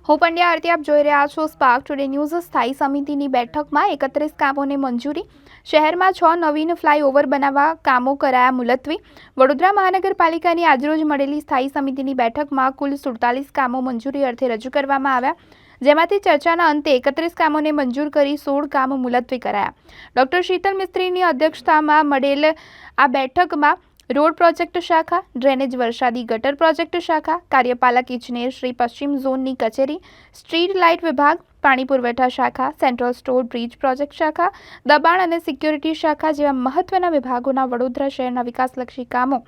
હું પંડ્યા આરતી આપ જોઈ રહ્યા છો સ્પાર્ક ટુડે ન્યૂઝ। સ્થાયી સમિતિની બેઠકમાં 31 કામોને મંજૂરી। શહેરમાં 6 નવીન ફ્લાયઓવર બનાવવા કામો કરાયા મુલતવી। વડોદરા મહાનગરપાલિકાની આજરોજ મળેલી સ્થાયી સમિતિની બેઠકમાં કુલ 47 કામો મંજૂરી અર્થે રજૂ કરવામાં આવ્યા, જેમાંથી ચર્ચાના અંતે 31 કામોને મંજૂર કરી 16 કામ મુલતવી કરાયા। ડોક્ટર શીતલ મિસ્ત્રીની અધ્યક્ષતામાં મળેલ આ બેઠકમાં રોડ પ્રોજેક્ટ શાખા, ડ્રેનેજ વરસાદી ગટર પ્રોજેક્ટ શાખા, કાર્યપાલક ઇજનેર શ્રી પશ્ચિમ ઝોનની કચેરી, સ્ટ્રીટ લાઇટ વિભાગ, પાણી પુરવઠા શાખા, સેન્ટ્રલ સ્ટોર બ્રિજ પ્રોજેક્ટ શાખા, દબાણ અને સિક્યોરિટી શાખા જેવા મહત્વના વિભાગોના વડોદરા શહેરના વિકાસલક્ષી કામો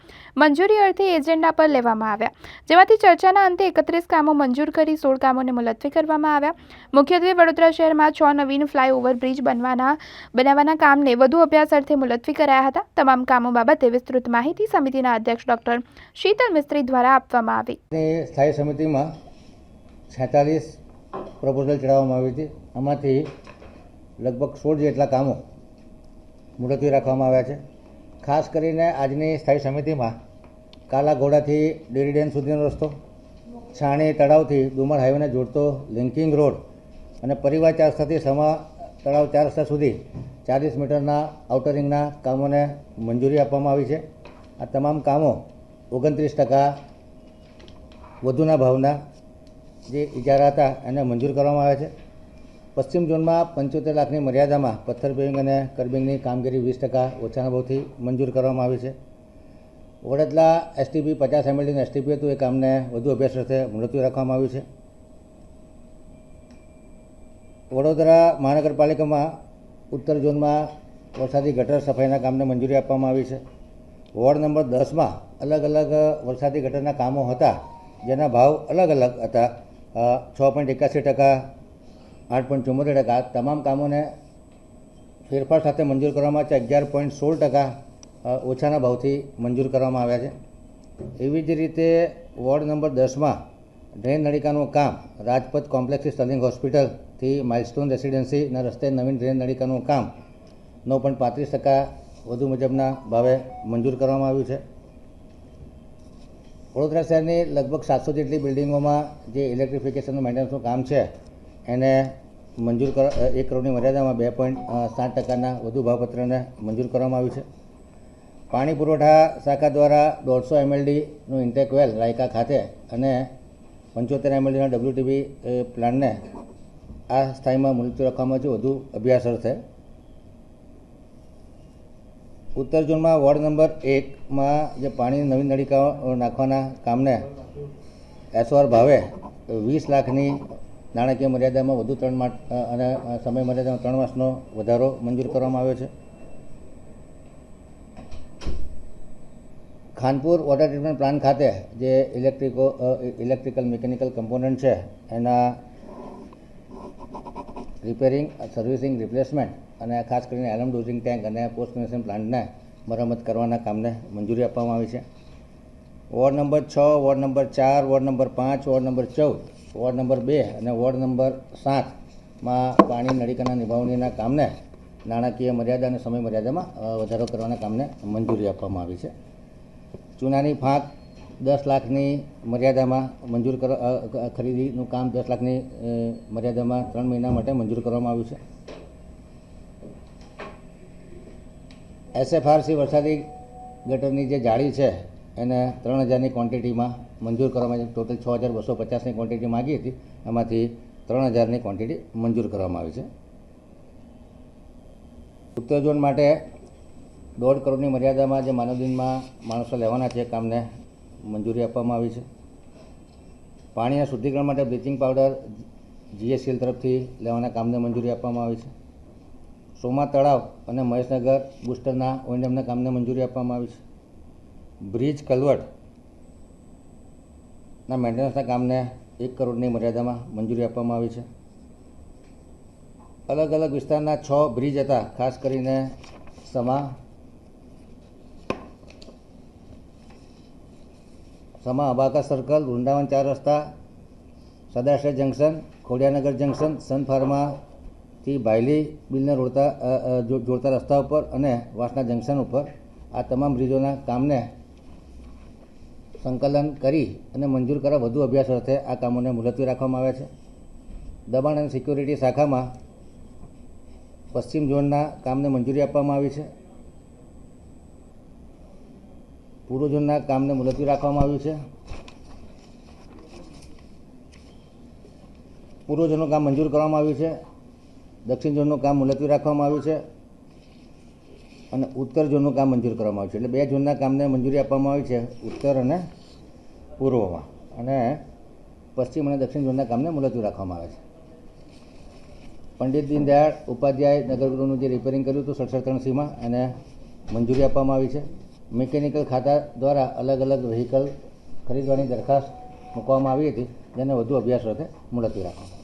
મંજૂરી અર્થે એજન્ડા પર લેવામાં આવ્યા, જેમાંથી ચર્ચાના અંતે 31 કામો મંજૂર કરી 16 કામોને મુલતવી કરવામાં આવ્યા। મુખ્યત્વે વડોદરા શહેરમાં 6 નવીન ફ્લાયઓવર બ્રિજ બનાવવાના કામને વધુ અભ્યાસ અર્થે મુલતવી કરાયા હતા। તમામ કામો બાબતે વિસ્તૃત માહિતી સમિતિના અધ્યક્ષ ડોક્ટર શીતલ મિસ્ત્રી દ્વારા આપવામાં આવી। સ્થાયી સમિતિમાં 46 પ્રપોઝલ ચડાવવામાં આવી હતી। આમાંથી લગભગ 16 જેટલા કામો મુલતવી રાખવામાં આવ્યા છે। ખાસ કરીને આજની સ્થાયી સમિતિમાં કાલાઘોડાથી ડેરી ડેમ સુધીનો રસ્તો, છાણી તળાવથી ડુમર હાઈવેને જોડતો લિંકિંગ રોડ અને પરિવાર 4 રસ્તાથી સમા તળાવ 4 રસ્તા સુધી 40 મીટરના આઉટરિંગના કામોને મંજૂરી આપવામાં આવી છે। આ તમામ કામો 29% વધુના ભાવના જે ઇજારા હતા એને મંજૂર કરવામાં આવ્યા છે। પશ્ચિમ ઝોનમાં 75 લાખની મર્યાદામાં પથ્થર પેવિંગ અને કર્બિંગની કામગીરી 20% ઓછાના ભાવથી મંજૂર કરવામાં આવી છે। વડોદરા એસટીપી 50 MLDનું એસટીપી હતું, એ કામને વધુ અભ્યાસ અર્થે મુલતવી રાખવામાં આવ્યું છે। વડોદરા મહાનગરપાલિકામાં ઉત્તર ઝોનમાં વરસાદી ગટર સફાઈના કામને મંજૂરી આપવામાં આવી છે। વોર્ડ નંબર 10માં અલગ અલગ વરસાદી ગટરના કામો હતા, જેના ભાવ અલગ અલગ હતા। 6.81%, 8.74%। તમામ કામોને ફેરફાર સાથે મંજૂર કરવામાં આવે છે। 11.16% ઓછાના ભાવથી મંજૂર કરવામાં આવ્યા છે। એવી જ રીતે વોર્ડ નંબર 10માં ડ્રેન નળીકાનું કામ રાજપથ કોમ્પ્લેક્સથી સ્ટર્લિંગ હોસ્પિટલથી માઇલસ્ટોન રેસિડેન્સીના રસ્તે નવીન ડ્રેન નળીકાનું કામ 9.35% વધુ મુજબના ભાવે મંજૂર કરવામાં આવ્યું છે। વડોદરા શહેરની લગભગ 700 જેટલી બિલ્ડિંગોમાં જે ઇલેક્ટ્રિફિકેશનનું મેન્ટેનન્સનું કામ છે એને મંજૂર 1 કરોડની મર્યાદામાં 2.7%ના વધુ ભાવપત્રને મંજૂર કરવામાં આવ્યું છે। પાણી પુરવઠા શાખા દ્વારા 150 MLDનું ઇન્ટેક વેલ રાયકા ખાતે અને 75 MLDના WTB પ્લાન્ટને આ સ્થાયીમાં મુલતવી રાખવામાં છે વધુ અભ્યાસ અર્થે। ઉત્તર ઝોનમાં વોર્ડ નંબર 1માં જે પાણી નવીન નળીકાઓ નાખવાના કામને એસઓઆર ભાવે 20 લાખની નાણાકીય મર્યાદામાં વધુ 3 માસ અને સમય મર્યાદામાં 3 માસનો વધારો મંજૂર કરવામાં આવ્યો છે। ખાનપુર વોટર ટ્રીટમેન્ટ પ્લાન્ટ ખાતે જે ઇલેક્ટ્રિકલ મિકેનિકલ કમ્પોનન્ટ છે એના રિપેરિંગ, સર્વિસિંગ, રિપ્લેસમેન્ટ અને ખાસ કરીને એલમ ડોઝિંગ ટેન્ક અને પોસ્ટ ફિનિશિંગ પ્લાન્ટને મરમ્મત કરવાના કામને મંજૂરી આપવામાં આવી છે। Ward number 6, ward number 4, ward number 5, ward number 14, ward number 2 અને વોર્ડ નંબર 7માં પાણી નળીકાના નિભાવણીના કામને નાણાકીય મર્યાદા અને સમય મર્યાદામાં વધારો કરવાના કામને મંજૂરી આપવામાં આવી છે। ચૂનાની ફાંક 10 લાખની મર્યાદામાં મંજૂર ખરીદીનું કામ 10 લાખની મર્યાદામાં 3 મહિના માટે મંજૂર કરવામાં આવ્યું છે। SFRC વરસાદી ગટરની જે જાળી છે એને 3000ની ક્વોન્ટિટીમાં મંજૂર કરવામાં આવી છે। ટોટલ 6250ની ક્વોન્ટિટી માગી હતી, એમાંથી 3000ની ક્વોન્ટિટી મંજૂર કરવામાં આવી છે। ઉત્તર ઝોન માટે 1.5 કરોડની મર્યાદામાં જે માનવદિનમાં માણસો લેવાના છે કામને મંજૂરી આપવામાં આવી છે। પાણીના શુદ્ધિકરણ માટે બ્લીચિંગ પાવડર GSCL તરફથી લેવાના કામને મંજૂરી આપવામાં આવી છે। સોમા તળાવ અને મહેશનગર બુસ્ટરના ઓએનએમના કામને મંજૂરી આપવામાં આવી છે। બ્રિજ કલવર્ટના મેન્ટેનન્સના કામને 1 કરોડની મર્યાદામાં મંજૂરી આપવામાં આવી છે। અલગ અલગ વિસ્તારના 6 બ્રિજ હતા, ખાસ કરીને સમા અબાકા સર્કલ, વૃંદાવન 4 રસ્તા, સદાશય જંકશન, ખોડિયાનગર જંકશન, સન ફાર્માથી ભાયલી બિલને જોડતા રસ્તા ઉપર અને વાસના જંકશન ઉપર આ તમામ બ્રિજોના કામને સંકલન કરી અને મંજૂર કરવા વધુ અભ્યાસ અર્થે આ કામોને મુલતવી રાખવામાં આવ્યા છે. દબાણ અને સિક્યોરિટી શાખામાં પશ્ચિમ ઝોનના કામને મંજૂરી આપવામાં આવી છે. પૂર્વ ઝોનના કામને મુલતવી રાખવામાં આવ્યું છે. પૂર્વ ઝોનનું કામ મંજૂર કરવામાં આવ્યું છે. દક્ષિણ ઝોનનું કામ મુલતવી રાખવામાં આવ્યું છે અને ઉત્તર ઝોનનું કામ મંજૂર કરવામાં આવ્યું છે. એટલે 2 ઝોનના કામને મંજૂરી આપવામાં આવી છે, ઉત્તર અને પૂર્વમાં, અને પશ્ચિમ અને દક્ષિણ ઝોનના કામને મુલતવી રાખવામાં આવે છે. પંડિત દીનદયાળ ઉપાધ્યાય નગરગૃહનું જે રિપેરિંગ કર્યું હતું 67-3Cમાં એને મંજૂરી આપવામાં આવી છે. મિકેનિકલ ખાતા દ્વારા અલગ અલગ વ્હીકલ ખરીદવાની દરખાસ્ત મૂકવામાં આવી હતી, જેને વધુ અભ્યાસ અર્થે મુલતવી રાખવામાં